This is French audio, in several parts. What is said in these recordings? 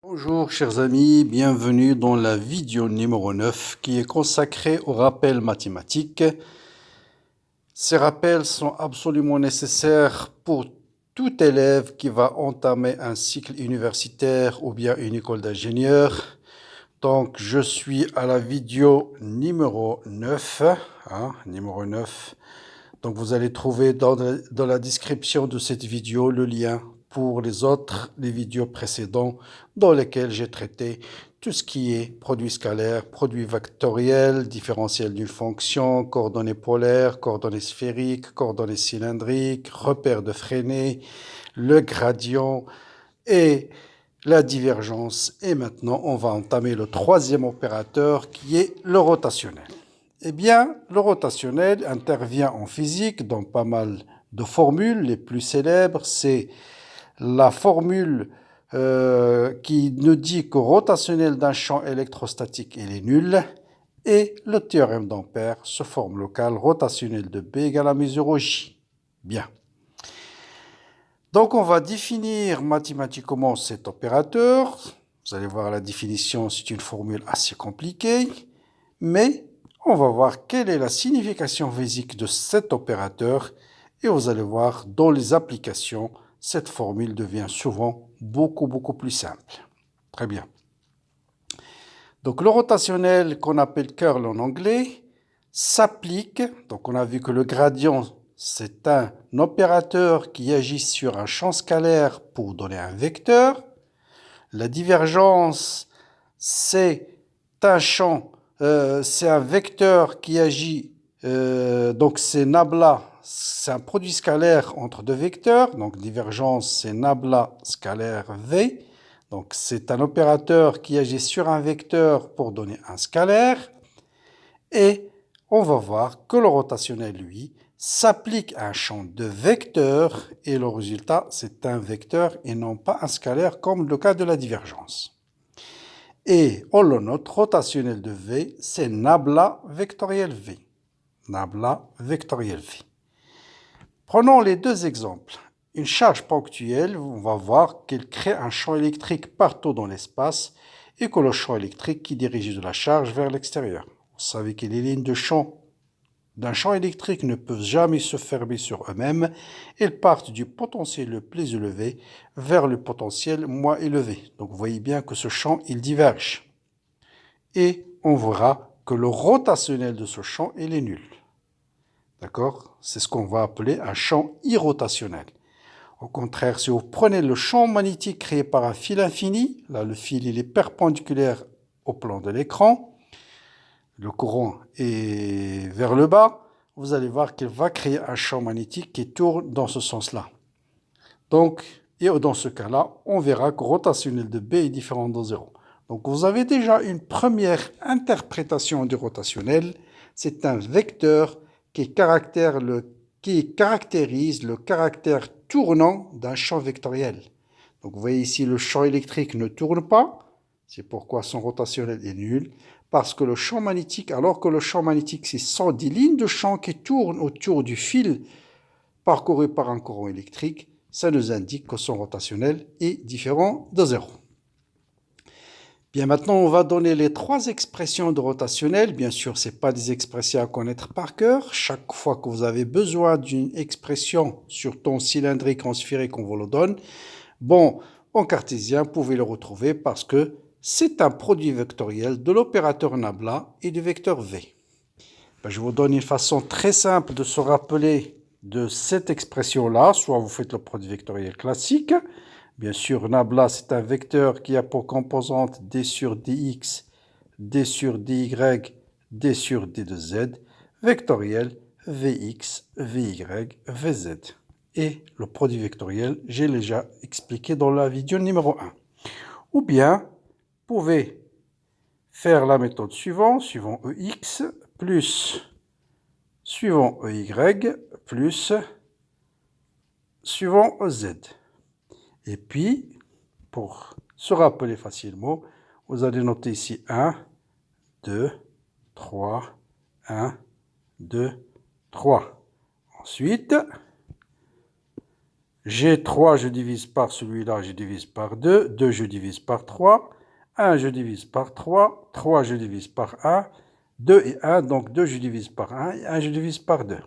Bonjour chers amis, bienvenue dans la vidéo numéro 9 qui est consacrée aux rappels mathématiques. Ces rappels sont absolument nécessaires pour tout élève qui va entamer un cycle universitaire ou bien une école d'ingénieur. Donc je suis à la vidéo numéro 9, numéro 9. Donc vous allez trouver dans la description de cette vidéo le lien pour les vidéos précédentes dans lesquelles j'ai traité tout ce qui est produit scalaire, produit vectoriel, différentiel d'une fonction, coordonnées polaires, coordonnées sphériques, coordonnées cylindriques, repères de Freinet, le gradient et la divergence. Et maintenant, on va entamer le troisième opérateur qui est le rotationnel. Eh bien, le rotationnel intervient en physique dans pas mal de formules. Les plus célèbres, c'est la formule qui nous dit que rotationnel d'un champ électrostatique il est nul, et le théorème d'Ampère sous forme locale rotationnel de B égale à mesure J. Bien. Donc, on va définir mathématiquement cet opérateur. Vous allez voir la définition, c'est une formule assez compliquée, mais on va voir quelle est la signification physique de cet opérateur et vous allez voir dans les applications, cette formule devient souvent beaucoup plus simple. Très bien. Donc le rotationnel qu'on appelle curl en anglais s'applique, donc on a vu que le gradient c'est un opérateur qui agit sur un champ scalaire pour donner un vecteur. La divergence c'est un vecteur qui agit, donc c'est nabla, c'est un produit scalaire entre deux vecteurs, donc divergence c'est nabla scalaire V, donc c'est un opérateur qui agit sur un vecteur pour donner un scalaire, et on va voir que le rotationnel, lui, s'applique à un champ de vecteurs, et le résultat c'est un vecteur et non pas un scalaire comme le cas de la divergence. Et on le note, rotationnel de V, c'est nabla vectoriel V. Nabla vectoriel V. Prenons les deux exemples. Une charge ponctuelle, on va voir qu'elle crée un champ électrique partout dans l'espace et que le champ électrique qui dirige de la charge vers l'extérieur. Vous savez que les lignes de champ d'un champ électrique ne peuvent jamais se fermer sur eux-mêmes. Elles partent du potentiel le plus élevé vers le potentiel moins élevé. Donc vous voyez bien que ce champ, il diverge. Et on verra que le rotationnel de ce champ, il est nul. D'accord? C'est ce qu'on va appeler un champ irrotationnel. Au contraire, si vous prenez le champ magnétique créé par un fil infini, là le fil il est perpendiculaire au plan de l'écran, le courant est vers le bas, vous allez voir qu'il va créer un champ magnétique qui tourne dans ce sens-là. Donc, et dans ce cas-là, on verra que rotationnel de B est différent de 0. Donc, vous avez déjà une première interprétation du rotationnel. C'est un vecteur qui caractérise le caractère tournant d'un champ vectoriel. Donc, vous voyez ici, le champ électrique ne tourne pas. C'est pourquoi son rotationnel est nul. Parce que le champ magnétique, alors que le champ magnétique, ce sont des lignes de champ qui tournent autour du fil parcouru par un courant électrique, ça nous indique que son rotationnel est différent de 0. Bien, maintenant, on va donner les trois expressions de rotationnel. Bien sûr, ce n'est pas des expressions à connaître par cœur. Chaque fois que vous avez besoin d'une expression sur ton cylindrique en sphérique, on vous le donne. Bon, en cartésien, vous pouvez le retrouver parce que c'est un produit vectoriel de l'opérateur nabla et du vecteur V. Ben, je vous donne une façon très simple de se rappeler de cette expression-là. Soit vous faites le produit vectoriel classique. Bien sûr, nabla, c'est un vecteur qui a pour composante d sur dx, d sur dy, d sur d de z, vectoriel vx, vy, vz. Et le produit vectoriel, j'ai déjà expliqué dans la vidéo numéro 1. Ou bien, vous pouvez faire la méthode suivante, suivant ex, plus suivant ey, plus suivant ez. Et puis, pour se rappeler facilement, vous allez noter ici 1, 2, 3, 1, 2, 3. Ensuite, J'ai 3, je divise par celui-là, je divise par 2. 2, je divise par 3. 1, je divise par 3. 3, je divise par 1. 2 et 1, donc 2, je divise par 1. Et 1, je divise par 2.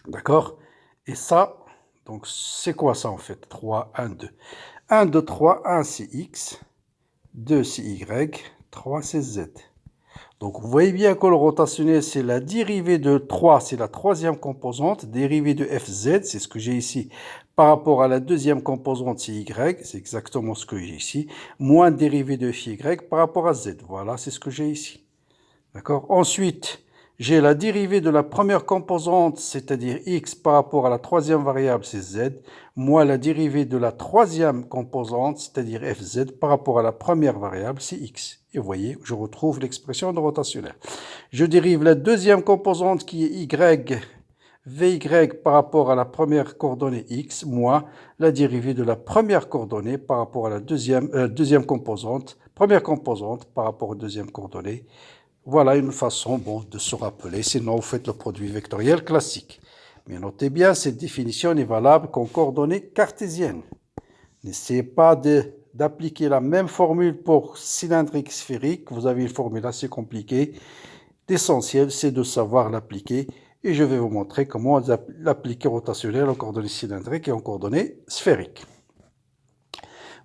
D'accord? Et ça, donc c'est quoi ça en fait? 3, 1, 2. 1, 2, 3, 1, c'est x. 2, c'est y. 3, c'est z. Donc, vous voyez bien que le rotationnel, c'est la dérivée de 3, c'est la troisième composante. Dérivée de fz, c'est ce que j'ai ici. Par rapport à la deuxième composante, c'est y, c'est exactement ce que j'ai ici. Moins dérivée de phi y par rapport à z. Voilà, c'est ce que j'ai ici. D'accord? Ensuite, j'ai la dérivée de la première composante, c'est-à-dire x par rapport à la troisième variable, c'est z, moins la dérivée de la troisième composante, c'est-à-dire fz, par rapport à la première variable, c'est x. Et vous voyez, je retrouve l'expression de rotationnel. Je dérive la deuxième composante qui est y, vy par rapport à la première coordonnée x, moins la dérivée de la première coordonnée par rapport à la deuxième composante, première composante par rapport aux deuxième coordonnée. Voilà une façon de se rappeler, sinon vous faites le produit vectoriel classique. Mais notez bien, cette définition n'est valable qu'en coordonnées cartésiennes. N'essayez pas d'appliquer la même formule pour cylindrique sphérique, vous avez une formule assez compliquée. L'essentiel, c'est de savoir l'appliquer et je vais vous montrer comment l'appliquer rotationnel en coordonnées cylindriques et en coordonnées sphériques.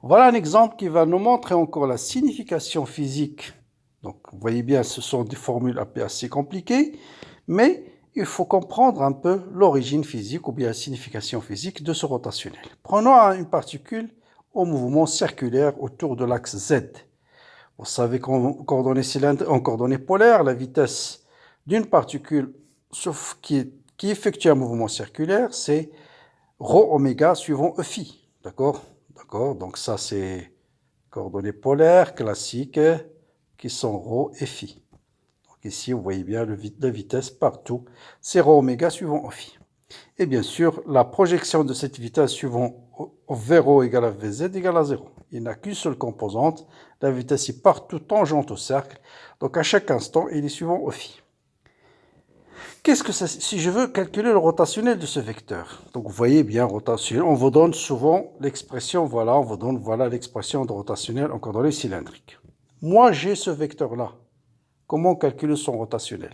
Voilà un exemple qui va nous montrer encore la signification physique. Donc, vous voyez bien, ce sont des formules assez compliquées, mais il faut comprendre un peu l'origine physique ou bien la signification physique de ce rotationnel. Prenons une particule au mouvement circulaire autour de l'axe Z. Vous savez qu'en coordonnées polaires, la vitesse d'une particule qui effectue un mouvement circulaire, c'est ρ oméga suivant E phi. D'accord? D'accord? Donc ça, c'est coordonnées polaires classiques qui sont ρ et phi. Donc ici, vous voyez bien la vitesse partout. C'est ρ oméga suivant E phi. Et bien sûr, la projection de cette vitesse suivant V0 égale à Vz égale à 0. Il n'a qu'une seule composante. La vitesse est partout tangente au cercle. Donc à chaque instant, il est suivant E phi. Qu'est-ce que ça, si je veux calculer le rotationnel de ce vecteur? Donc vous voyez bien, rotationnel, on vous donne souvent l'expression, voilà, on vous donne voilà l'expression de rotationnel en coordonnées cylindriques. Moi, j'ai ce vecteur-là. Comment calculer son rotationnel?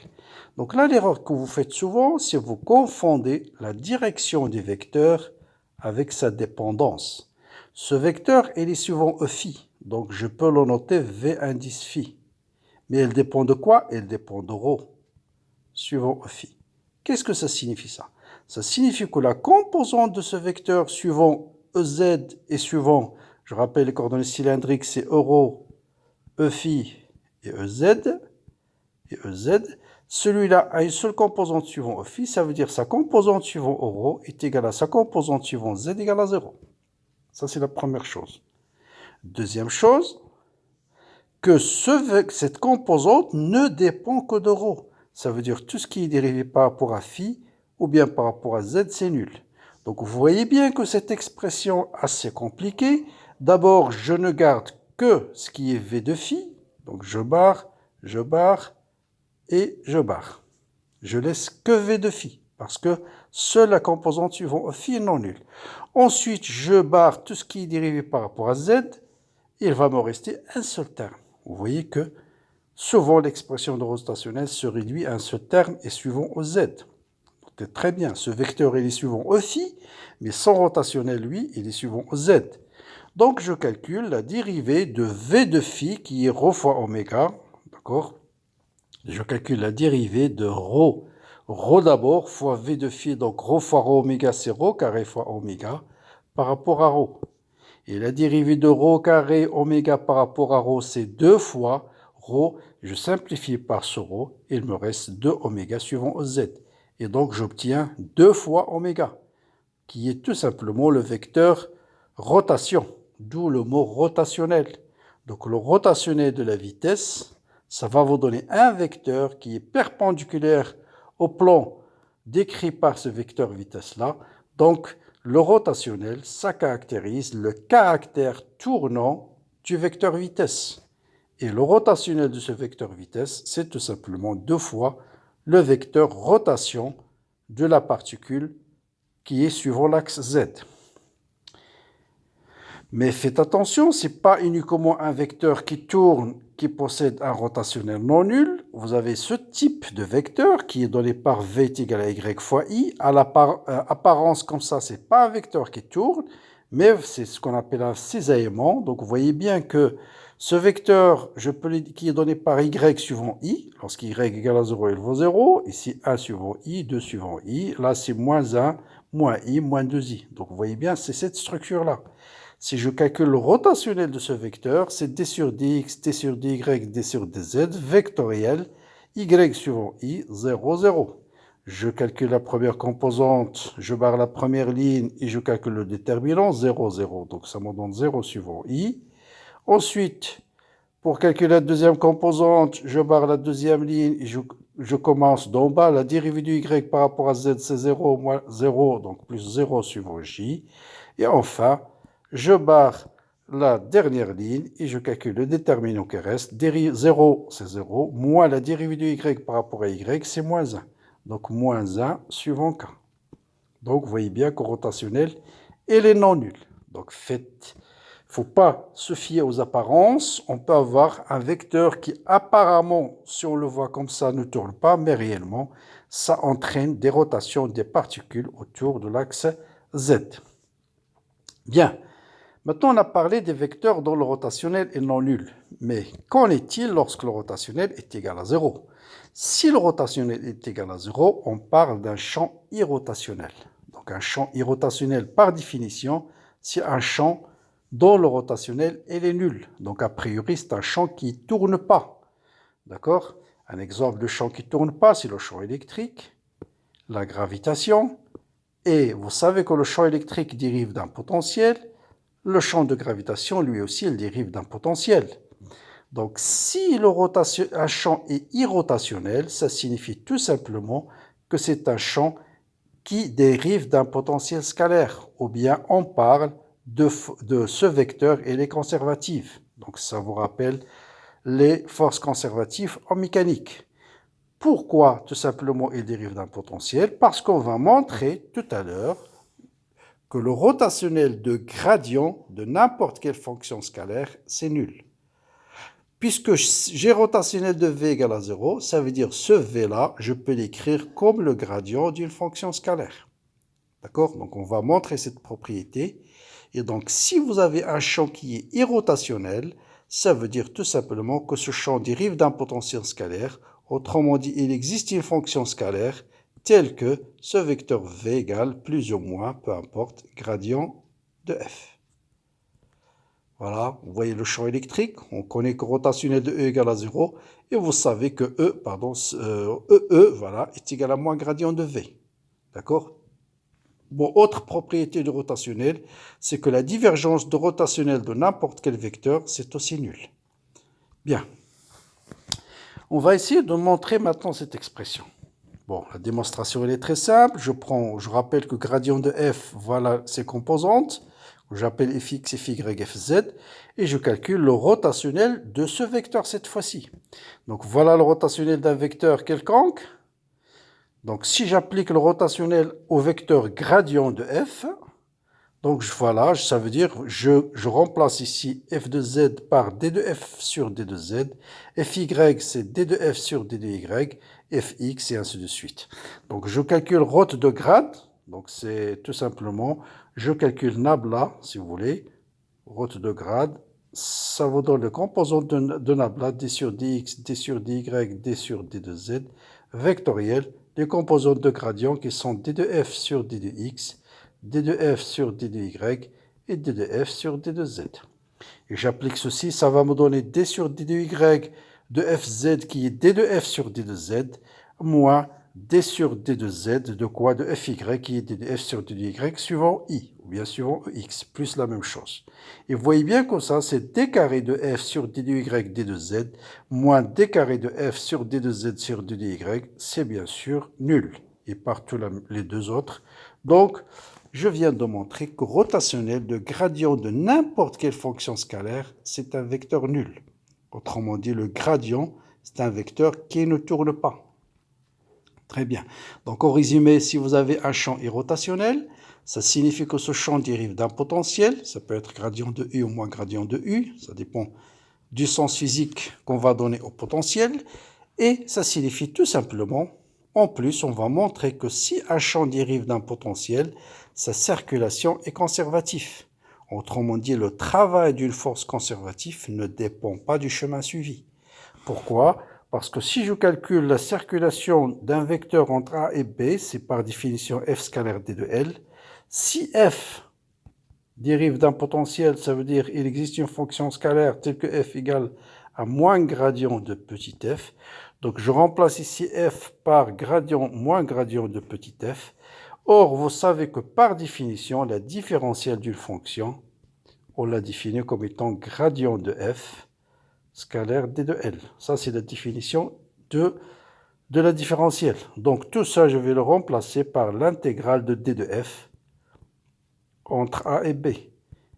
Donc là, l'erreur que vous faites souvent, c'est vous confondez la direction du vecteur avec sa dépendance. Ce vecteur, il est suivant E phi. Donc je peux le noter V indice phi. Mais elle dépend de quoi? Elle dépend de ρ, suivant E phi. Qu'est-ce que ça signifie ça? Ça signifie que la composante de ce vecteur suivant EZ et suivant, je rappelle les coordonnées cylindriques, c'est euro, E phi et EZ. Et EZ, celui-là a une seule composante suivant E phi, ça veut dire sa composante suivant euro est égale à sa composante suivant Z égale à 0. Ça, c'est la première chose. Deuxième chose, que cette composante ne dépend que de ρ. Ça veut dire tout ce qui est dérivé par rapport à phi ou bien par rapport à z, c'est nul. Donc vous voyez bien que cette expression assez compliquée, d'abord je ne garde que ce qui est v de phi, donc je barre et je barre. Je laisse que v de phi, parce que seule la composante suivant phi est non nulle. Ensuite, je barre tout ce qui est dérivé par rapport à z, il va me rester un seul terme. Vous voyez que souvent l'expression de rotationnel se réduit à un seul terme et suivant au z. Donc, très bien, ce vecteur il est suivant au phi, mais son rotationnel, lui, il est suivant au z. Donc je calcule la dérivée de v de phi qui est ρ fois oméga, d'accord? Je calcule la dérivée de ρ d'abord fois v de phi, donc ρ fois ρ oméga c'est ρ carré fois oméga par rapport à ρ. Et la dérivée de ρ carré oméga par rapport à ρ, c'est 2 fois ρ. Je simplifie par ce ρ, il me reste 2 oméga suivant z. Et donc j'obtiens 2 fois oméga, qui est tout simplement le vecteur rotation, d'où le mot rotationnel. Donc le rotationnel de la vitesse, ça va vous donner un vecteur qui est perpendiculaire au plan décrit par ce vecteur vitesse-là. Donc le rotationnel, ça caractérise le caractère tournant du vecteur vitesse. Et le rotationnel de ce vecteur vitesse, c'est tout simplement 2 fois le vecteur rotation de la particule qui est suivant l'axe Z. Mais faites attention, ce n'est pas uniquement un vecteur qui tourne, qui possède un rotationnel non nul. Vous avez ce type de vecteur qui est donné par v est égal à y fois i. À l'apparence comme ça, ce n'est pas un vecteur qui tourne, mais c'est ce qu'on appelle un cisaillement. Donc vous voyez bien que ce vecteur, qui est donné par y suivant i, lorsqu'y égale à 0, il vaut 0. Ici, 1 suivant i, 2 suivant i. Là, c'est moins 1, moins i, moins 2i. Donc vous voyez bien, c'est cette structure-là. Si je calcule le rotationnel de ce vecteur, c'est d sur dx, d sur dy, d sur dz, vectoriel, y suivant i, 0, 0. Je calcule la première composante, je barre la première ligne et je calcule le déterminant, 0, 0. Donc ça me donne 0 suivant i. Ensuite, pour calculer la deuxième composante, je barre la deuxième ligne et je commence d'en bas. La dérivée du y par rapport à z, c'est 0 moins 0, donc plus 0 suivant j. Et enfin, je barre la dernière ligne et je calcule le déterminant qui reste. 0, c'est 0, moins la dérivée du y par rapport à y, c'est moins 1. Donc moins 1 suivant k. Donc vous voyez bien qu'au rotationnel, elle est non nulle. Donc faites... Il ne faut pas se fier aux apparences. On peut avoir un vecteur qui apparemment, si on le voit comme ça, ne tourne pas, mais réellement, ça entraîne des rotations des particules autour de l'axe Z. Bien. Maintenant, on a parlé des vecteurs dont le rotationnel est non nul. Mais qu'en est-il lorsque le rotationnel est égal à 0? Si le rotationnel est égal à 0, on parle d'un champ irrotationnel. Donc un champ irrotationnel, par définition, c'est un champ dont le rotationnel est nul. Donc a priori, c'est un champ qui ne tourne pas. D'accord? Un exemple de champ qui ne tourne pas, c'est le champ électrique, la gravitation. Et vous savez que le champ électrique dérive d'un potentiel. Le champ de gravitation, lui aussi, il dérive d'un potentiel. Donc, si un champ est irrotationnel, ça signifie tout simplement que c'est un champ qui dérive d'un potentiel scalaire. Ou bien on parle de ce vecteur et les conservatives. Donc, ça vous rappelle les forces conservatives en mécanique. Pourquoi tout simplement il dérive d'un potentiel? Parce qu'on va montrer tout à l'heure que le rotationnel de gradient de n'importe quelle fonction scalaire, c'est nul. Puisque j'ai rotationnel de v égale à 0, ça veut dire ce v-là, je peux l'écrire comme le gradient d'une fonction scalaire. D'accord? Donc on va montrer cette propriété. Et donc si vous avez un champ qui est irrotationnel, ça veut dire tout simplement que ce champ dérive d'un potentiel scalaire. Autrement dit, il existe une fonction scalaire tel que ce vecteur v égale plus ou moins, peu importe, gradient de f. Voilà, vous voyez le champ électrique, on connaît que rotationnel de E égale à 0, et vous savez que voilà, est égal à moins gradient de v. D'accord? Bon, autre propriété du rotationnel, c'est que la divergence de rotationnel de n'importe quel vecteur, c'est aussi nul. Bien. On va essayer de montrer maintenant cette expression. Bon, la démonstration, elle est très simple. Je rappelle que gradient de f, voilà ses composantes. J'appelle fx, fy, fz. Et je calcule le rotationnel de ce vecteur cette fois-ci. Donc, voilà le rotationnel d'un vecteur quelconque. Donc, si j'applique le rotationnel au vecteur gradient de f, donc voilà, ça veut dire je remplace ici f de z par d de f sur d de z. Fy, c'est d de f sur d de y. Fx et ainsi de suite. Donc je calcule rot de grade. Donc c'est tout simplement, je calcule nabla, si vous voulez. Rot de grade, ça vous donne le composant de nabla, d sur dx, d sur dy, d sur d de z, vectoriel. Les composantes de gradient qui sont d de f sur d de x, d de f sur d de y et d de f sur d de z. Et j'applique ceci, ça va me donner d sur d de y de fz qui est d de f sur d de z, moins d sur d de z, de quoi? De fy qui est d de f sur d de y suivant i, ou bien suivant x, plus la même chose. Et vous voyez bien que ça, c'est d carré de f sur d de y d de z, moins d carré de f sur d de z sur d de y, c'est bien sûr nul. Et partout les deux autres. Donc, je viens de montrer que rotationnel de gradient de n'importe quelle fonction scalaire, c'est un vecteur nul. Autrement dit, le gradient, c'est un vecteur qui ne tourne pas. Très bien. Donc, en résumé, si vous avez un champ irrotationnel, Ça signifie que ce champ dérive d'un potentiel. Ça peut être gradient de U ou moins gradient de U. Ça dépend du sens physique qu'on va donner au potentiel. Et ça signifie tout simplement, en plus, on va montrer que si un champ dérive d'un potentiel, sa circulation est conservative. Autrement dit, le travail d'une force conservative ne dépend pas du chemin suivi. Pourquoi? Parce que si je calcule la circulation d'un vecteur entre A et B, c'est par définition f scalaire d de L. Si f dérive d'un potentiel, ça veut dire qu'il existe une fonction scalaire telle que f égale à moins gradient de petit f. Donc je remplace ici f par gradient moins gradient de petit f. Or, vous savez que par définition, la différentielle d'une fonction, on la définit comme étant gradient de f scalaire d de L. Ça, c'est la définition de la différentielle. Donc tout ça, je vais le remplacer par l'intégrale de d de f entre A et B.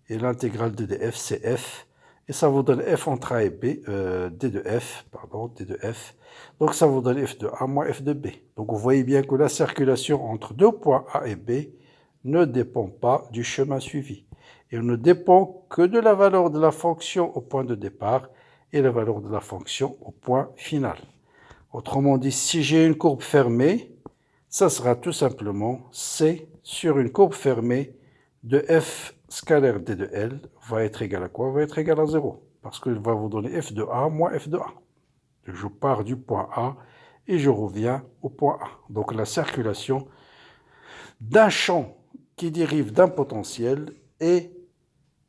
Et l'intégrale de df, c'est f. Et ça vous donne f entre A et B, d de f, pardon, d de f. Donc ça vous donne f de A moins f de B. Donc vous voyez bien que la circulation entre deux points A et B ne dépend pas du chemin suivi. Et ne dépend que de la valeur de la fonction au point de départ et la valeur de la fonction au point final. Autrement dit, si j'ai une courbe fermée, ça sera tout simplement C sur une courbe fermée de f scalaire d de L va être égal à quoi? Va être égal à 0. Parce qu'il va vous donner f de A moins f de A. Je pars du point A et je reviens au point A. Donc la circulation d'un champ qui dérive d'un potentiel est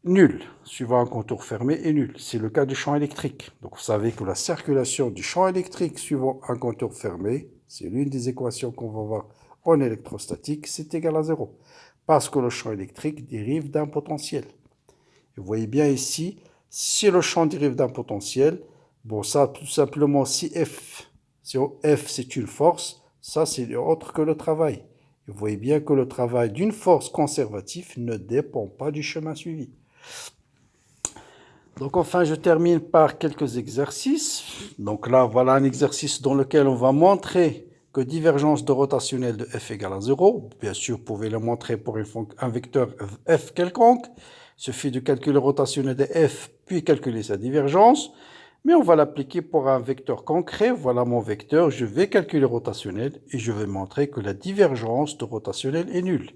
nulle, suivant un contour fermé, est nulle. C'est le cas du champ électrique. Donc vous savez que la circulation du champ électrique suivant un contour fermé, c'est l'une des équations qu'on va voir en électrostatique, c'est égal à 0. Parce que le champ électrique dérive d'un potentiel. Vous voyez bien ici, si le champ dérive d'un potentiel, bon ça tout simplement si F c'est une force, ça c'est autre que le travail. Vous voyez bien que le travail d'une force conservative ne dépend pas du chemin suivi. Donc enfin, je termine par quelques exercices. Donc là, voilà un exercice dans lequel on va montrer que divergence de rotationnelle de f égale à 0. Bien sûr, vous pouvez le montrer pour un vecteur f quelconque. Il suffit de calculer le rotationnel de f, puis calculer sa divergence. Mais on va l'appliquer pour un vecteur concret. Voilà mon vecteur. Je vais calculer le rotationnel et je vais montrer que la divergence de rotationnel est nulle.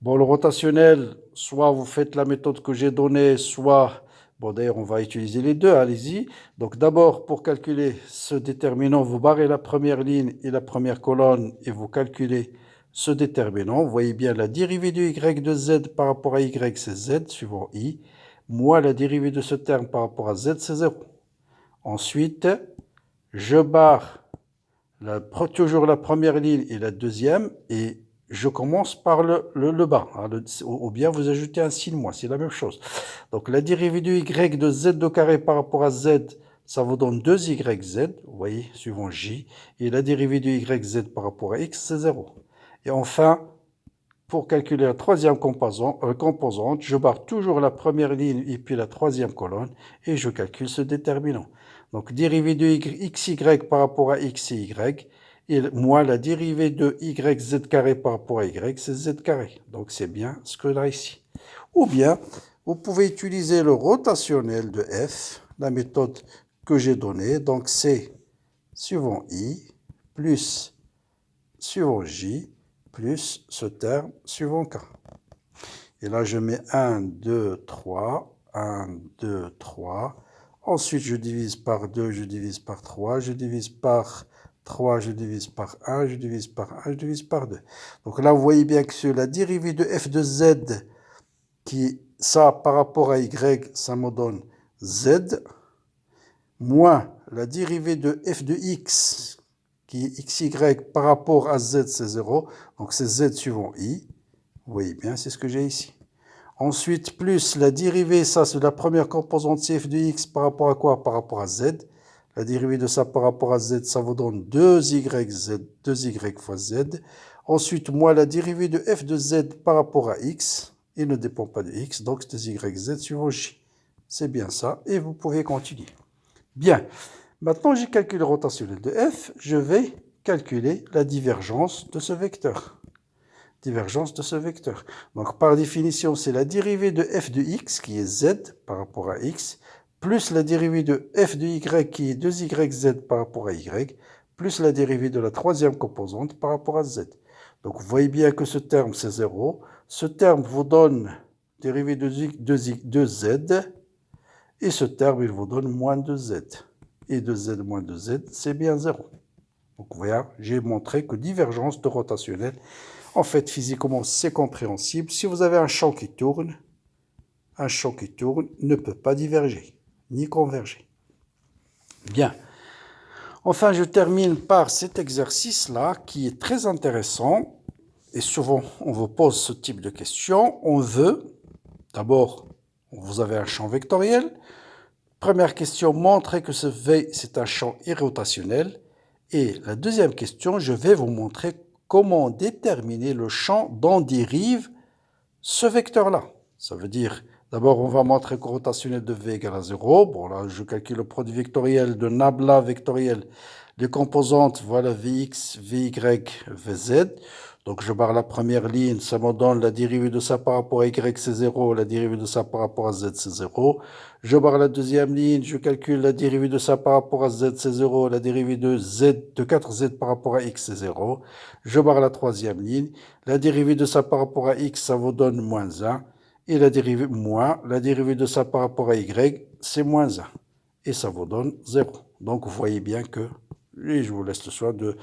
Bon, le rotationnel, soit vous faites la méthode que j'ai donnée, soit... Bon, d'ailleurs, on va utiliser les deux, allez-y. Donc d'abord, pour calculer ce déterminant, vous barrez la première ligne et la première colonne et vous calculez ce déterminant. Vous voyez bien la dérivée de y de z par rapport à y, c'est z, suivant i. Moins la dérivée de ce terme par rapport à z, c'est 0. Ensuite, je barre toujours la première ligne et la deuxième, et je commence par le bas, hein, ou bien vous ajoutez un signe moins, c'est la même chose. Donc la dérivée de y de z au carré par rapport à z, ça vous donne 2yz, vous voyez, suivant j, et la dérivée de yz par rapport à x, c'est 0. Et enfin, pour calculer la troisième composante, je barre toujours la première ligne et puis la troisième colonne, et je calcule ce déterminant. Donc dérivée de xy par rapport à x et y, et moins la dérivée de yz carré par rapport à y, c'est z carré. Donc c'est bien ce que là ici. Ou bien, vous pouvez utiliser le rotationnel de f, la méthode que j'ai donnée. Donc c'est suivant i plus suivant j plus ce terme suivant k. Et là je mets 1, 2, 3, 1, 2, 3. Ensuite je divise par 2, je divise par 3, je divise par 3, je divise par 1, je divise par 1, je divise par 2. Donc là, vous voyez bien que sur la dérivée de f de z, qui, ça, par rapport à y, ça me donne z, moins la dérivée de f de x, qui est xy par rapport à z, c'est 0. Donc c'est z suivant i. Vous voyez bien, c'est ce que j'ai ici. Ensuite, plus la dérivée, ça c'est la première composante, c'est f de x par rapport à quoi? Par rapport à z. La dérivée de ça par rapport à z, ça vous donne 2yz, 2y fois z. Ensuite, moi, la dérivée de f de z par rapport à x, il ne dépend pas de x, donc c'est 2yz suivant j. C'est bien ça, et vous pouvez continuer. Bien, maintenant j'ai calculé le rotationnel de f, je vais calculer la divergence de ce vecteur. divergence de ce vecteur. Donc, par définition, c'est la dérivée de f de x, qui est z par rapport à x, plus la dérivée de f de y, qui est 2yz par rapport à y, plus la dérivée de la troisième composante par rapport à z. Donc, vous voyez bien que ce terme, c'est 0. Ce terme vous donne dérivée de z, et ce terme, il vous donne moins 2z. Et 2z moins 2z, c'est bien 0. Donc, vous voyez, j'ai montré que divergence de rotationnelle, en fait, physiquement, c'est compréhensible. Si vous avez un champ qui tourne ne peut pas diverger, ni converger. Bien. Enfin, je termine par cet exercice-là, qui est très intéressant. Et souvent, on vous pose ce type de questions. On veut, d'abord, vous avez un champ vectoriel. Première question, montrer que ce V, c'est un champ irrotationnel. Et la deuxième question, je vais vous montrer comment déterminer le champ dont dérive ce vecteur-là. Ça veut dire, d'abord, on va montrer que rotationnel de V égale à 0. Bon, là, je calcule le produit vectoriel de nabla vectoriel. Les composantes, voilà Vx, Vy, Vz. Donc, je barre la première ligne, ça me donne la dérivée de ça par rapport à y, c'est 0. La dérivée de ça par rapport à z, c'est 0. Je barre la deuxième ligne, je calcule la dérivée de ça par rapport à z, c'est 0. La dérivée de 4z par rapport à x, c'est 0. Je barre la troisième ligne. La dérivée de ça par rapport à x, ça vous donne moins 1. Et la dérivée de ça par rapport à y, c'est moins 1. Et ça vous donne 0. Donc, vous voyez bien que, et je vous laisse le soin de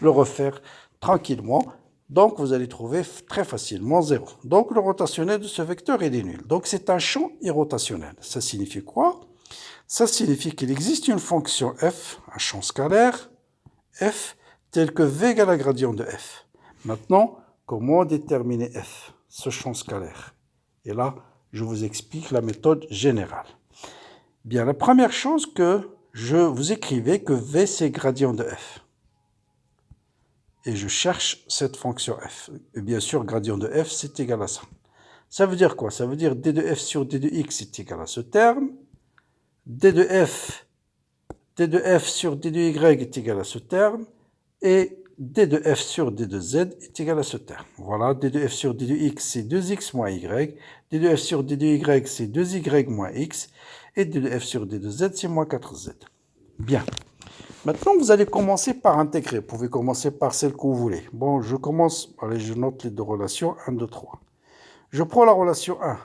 le refaire tranquillement. Donc, vous allez trouver très facilement 0. Donc, le rotationnel de ce vecteur, il est nul. Donc, c'est un champ irrotationnel. Ça signifie quoi? Ça signifie qu'il existe une fonction f, un champ scalaire, f, tel que v égale à gradient de f. Maintenant, comment déterminer f, ce champ scalaire? Et là, je vous explique la méthode générale. Bien, la première chose que vous écrivez que v, c'est gradient de f. Et je cherche cette fonction f. Et bien sûr, gradient de f, c'est égal à ça. Ça veut dire quoi? Ça veut dire d de f sur d de x est égal à ce terme. d de f sur d de y est égal à ce terme. Et d de f sur d de z est égal à ce terme. Voilà, d de f sur d de x, c'est 2x moins y. d de f sur d de y, c'est 2y moins x. Et d de f sur d de z, c'est moins 4z. Bien. Maintenant, vous allez commencer par intégrer. Vous pouvez commencer par celle que vous voulez. Bon, je commence. Allez, je note les deux relations. 1, 2, 3. Je prends la relation 1.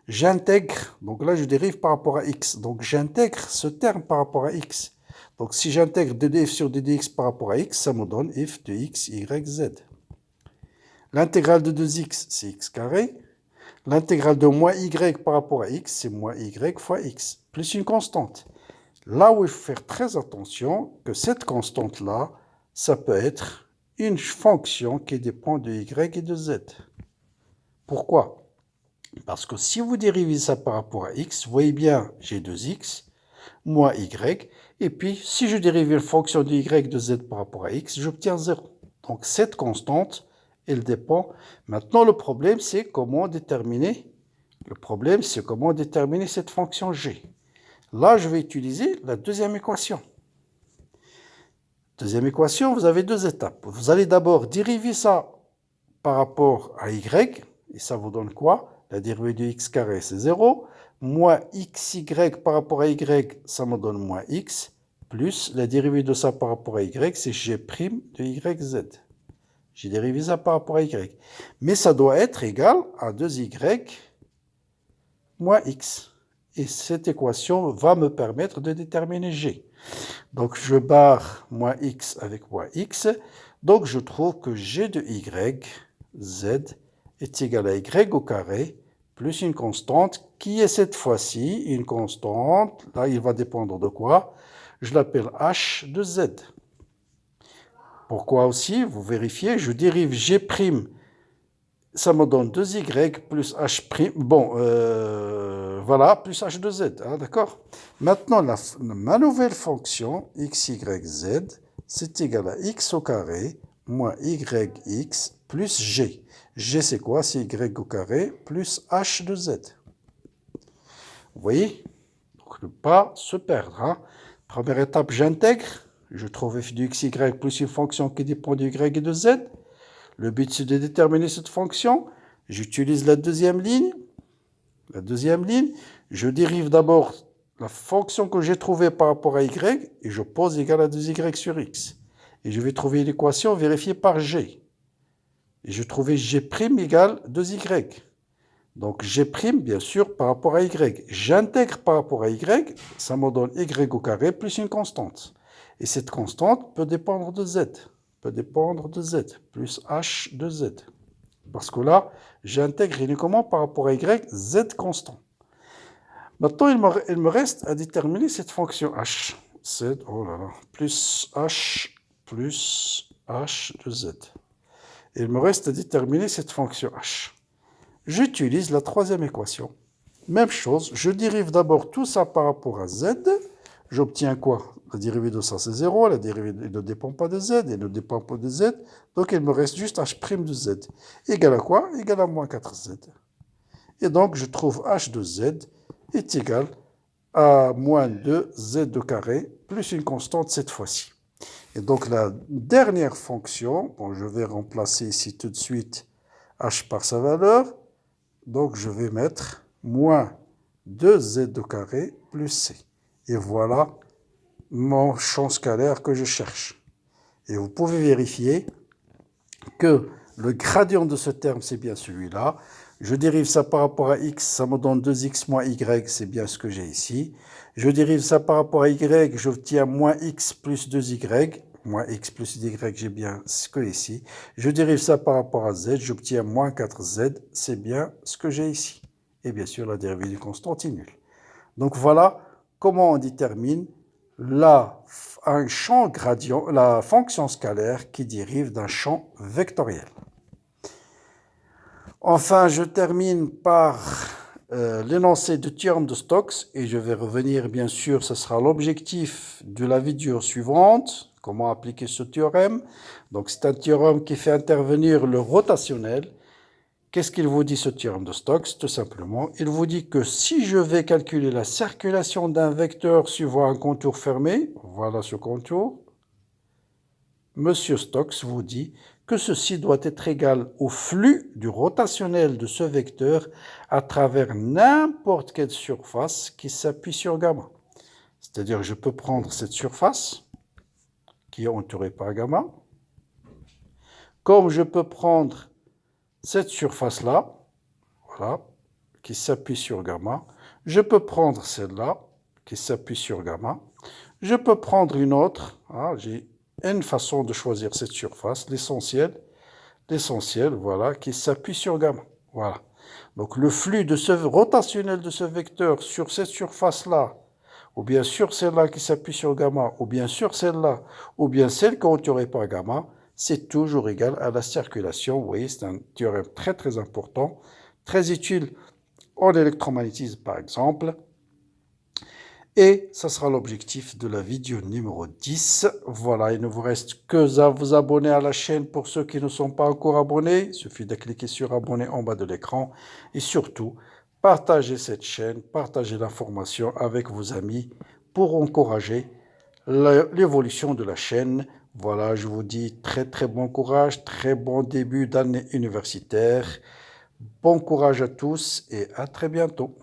J'intègre. Donc là, je dérive par rapport à x. Donc, j'intègre ce terme par rapport à x. Donc, si j'intègre d de f sur d de x par rapport à x, ça me donne f de x, y, z. L'intégrale de 2x, c'est x carré. L'intégrale de moins y par rapport à x, c'est moins y fois x, plus une constante. Là où il faut faire très attention, que cette constante-là, ça peut être une fonction qui dépend de y et de z. Pourquoi? Parce que si vous dérivez ça par rapport à x, vous voyez bien, j'ai 2x, moins y, et puis si je dérive une fonction de y et de z par rapport à x, j'obtiens 0. Donc cette constante, elle dépend. Maintenant, le problème, c'est comment déterminer cette fonction g. Là, je vais utiliser la deuxième équation. Deuxième équation, vous avez deux étapes. Vous allez d'abord dériver ça par rapport à y, et ça vous donne quoi? La dérivée de x carré, c'est 0. Moins xy par rapport à y, ça me donne moins x, plus la dérivée de ça par rapport à y, c'est g' de yz. J'ai dérivé ça par rapport à y. Mais ça doit être égal à 2y moins x. Et cette équation va me permettre de déterminer g. Donc, je barre moins x avec moins x. Donc, je trouve que g de y, z, est égal à y au carré, plus une constante, qui est cette fois-ci une constante. Là, il va dépendre de quoi? Je l'appelle h de z. Pourquoi aussi? Vous vérifiez, je dérive g', ça me donne 2y plus h', bon, voilà, plus h de z, hein, d'accord? Maintenant, ma nouvelle fonction, x, y, z, c'est égal à x au carré, moins yx, plus g. G, c'est quoi? C'est y au carré, plus h de z. Vous voyez? Donc, ne pas se perdre. Hein? Première étape, j'intègre. Je trouve f de x, y plus une fonction qui dépend de y et de z. Le but, c'est de déterminer cette fonction. J'utilise la deuxième ligne. La deuxième ligne, je dérive d'abord la fonction que j'ai trouvée par rapport à y et je pose égal à 2y sur x. Et je vais trouver l'équation vérifiée par g. Et je trouvais g' égale 2y. Donc g', bien sûr, par rapport à y. J'intègre par rapport à y, ça me donne y au carré plus une constante. Et cette constante peut dépendre de z. Peut dépendre de z, plus h de z. Parce que là, j'intègre uniquement par rapport à y, z constant. Maintenant, il me reste à déterminer cette fonction h. Z, oh là là, plus h de z. Et il me reste à déterminer cette fonction h. J'utilise la troisième équation. Même chose, je dérive d'abord tout ça par rapport à z. J'obtiens quoi? La dérivée de ça, c'est 0. La dérivée ne dépend pas de z, elle ne dépend pas de z. Donc, il me reste juste h' de z. Égal à quoi? Égal à moins 4z. Et donc, je trouve h de z est égal à moins 2z au carré, plus une constante cette fois-ci. Et donc, la dernière fonction, bon, je vais remplacer ici tout de suite h par sa valeur. Donc, je vais mettre moins 2z au carré plus c. Et voilà mon champ scalaire que je cherche. Et vous pouvez vérifier que le gradient de ce terme, c'est bien celui-là. Je dérive ça par rapport à x, ça me donne 2x moins y, c'est bien ce que j'ai ici. Je dérive ça par rapport à y, j'obtiens moins x plus 2y. Moins x plus y, j'ai bien ce que ici. Je dérive ça par rapport à z, j'obtiens moins 4z, c'est bien ce que j'ai ici. Et bien sûr, la dérivée du constante est nulle. Donc voilà comment on détermine un champ gradient, la fonction scalaire qui dérive d'un champ vectoriel. Enfin, je termine par l'énoncé du théorème de Stokes et je vais revenir, bien sûr, ce sera l'objectif de la vidéo suivante. Comment appliquer ce théorème? Donc, c'est un théorème qui fait intervenir le rotationnel. Qu'est-ce qu'il vous dit, ce théorème de Stokes? Tout simplement, il vous dit que si je vais calculer la circulation d'un vecteur suivant un contour fermé, voilà ce contour, Monsieur Stokes vous dit que ceci doit être égal au flux du rotationnel de ce vecteur à travers n'importe quelle surface qui s'appuie sur gamma. C'est-à-dire que je peux prendre cette surface qui est entourée par gamma, comme je peux prendre cette surface-là, voilà, qui s'appuie sur gamma. Je peux prendre celle-là, qui s'appuie sur gamma. Je peux prendre une autre, j'ai une façon de choisir cette surface, l'essentiel, voilà, qui s'appuie sur gamma. Voilà. Donc le flux de ce rotationnel de ce vecteur sur cette surface-là, ou bien sur celle-là qui s'appuie sur gamma, ou bien sur celle-là, ou bien celle entourée par gamma, c'est toujours égal à la circulation. Vous voyez, c'est un théorème très très important, très utile en électromagnétisme par exemple. Et ça sera l'objectif de la vidéo numéro 10. Voilà, il ne vous reste que à vous abonner à la chaîne pour ceux qui ne sont pas encore abonnés. Il suffit de cliquer sur abonner en bas de l'écran. Et surtout, partagez cette chaîne, partagez l'information avec vos amis pour encourager l'évolution de la chaîne. Voilà, je vous dis très très bon courage, très bon début d'année universitaire. Bon courage à tous et à très bientôt.